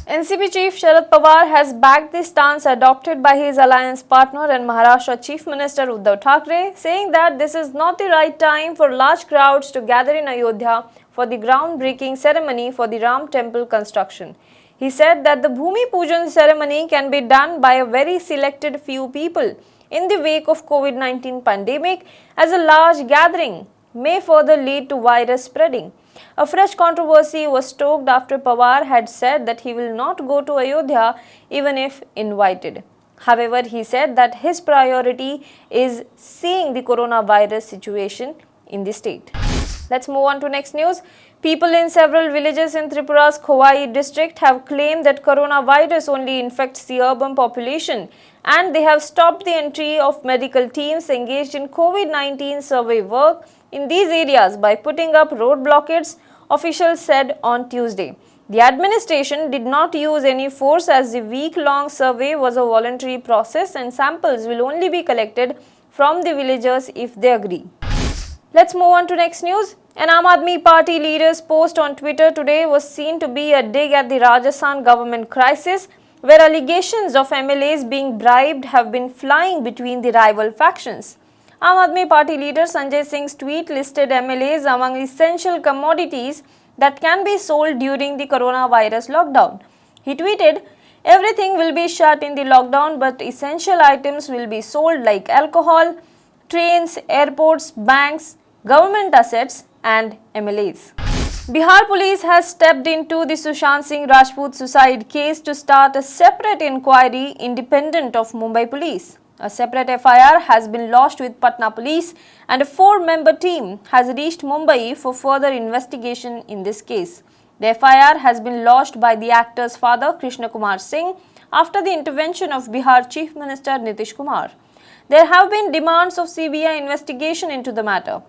NCP Chief Sharad Pawar has backed the stance adopted by his alliance partner and Maharashtra Chief Minister Uddhav Thackeray, saying that this is not the right time for large crowds to gather in Ayodhya for the groundbreaking ceremony for the Ram temple construction. He said that the Bhumi Pujan ceremony can be done by a very selected few people in the wake of COVID-19 pandemic, as a large gathering may further lead to virus spreading. A fresh controversy was stoked after Pawar had said that he will not go to Ayodhya even if invited. However, he said that his priority is seeing the coronavirus situation in the state. Let's move on to next news. People in several villages in Tripura's Khowai district have claimed that coronavirus only infects the urban population, and they have stopped the entry of medical teams engaged in COVID-19 survey work in these areas by putting up road blockades, officials said on Tuesday. The administration did not use any force as the week-long survey was a voluntary process and samples will only be collected from the villagers if they agree. Let's move on to next news. An Aam Aadmi Party leader's post on Twitter today was seen to be a dig at the Rajasthan government crisis, where allegations of MLAs being bribed have been flying between the rival factions. Aam Aadmi Party leader Sanjay Singh's tweet listed MLAs among essential commodities that can be sold during the coronavirus lockdown. He tweeted, "Everything will be shut in the lockdown, but essential items will be sold like alcohol, trains, airports, banks, government assets and MLAs." Bihar police has stepped into the Sushant Singh Rajput suicide case to start a separate inquiry independent of Mumbai police. A separate FIR has been lodged with Patna police and a 4-member team has reached Mumbai for further investigation in this case. The FIR has been lodged by the actor's father Krishna Kumar Singh after the intervention of Bihar Chief Minister Nitish Kumar. There have been demands of CBI investigation into the matter.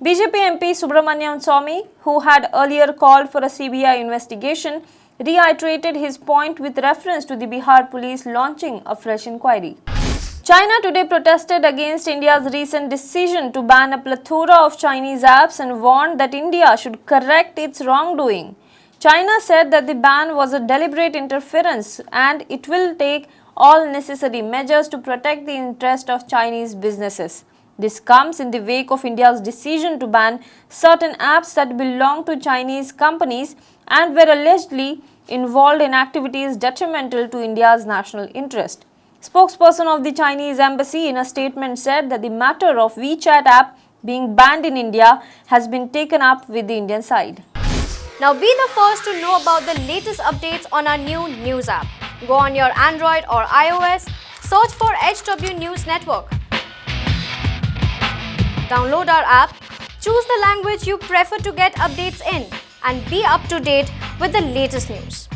BJP MP Subramanian Swamy, who had earlier called for a CBI investigation, reiterated his point with reference to the Bihar police launching a fresh inquiry. China today protested against India's recent decision to ban a plethora of Chinese apps and warned that India should correct its wrongdoing. China said that the ban was a deliberate interference and it will take all necessary measures to protect the interest of Chinese businesses. This comes in the wake of India's decision to ban certain apps that belong to Chinese companies and were allegedly involved in activities detrimental to India's national interest. Spokesperson of the Chinese embassy in a statement said that the matter of WeChat app being banned in India has been taken up with the Indian side. Now be the first to know about the latest updates on our new news app. Go on your Android or iOS, search for HW News Network. Download our app, choose the language you prefer to get updates in, and be up to date with the latest news.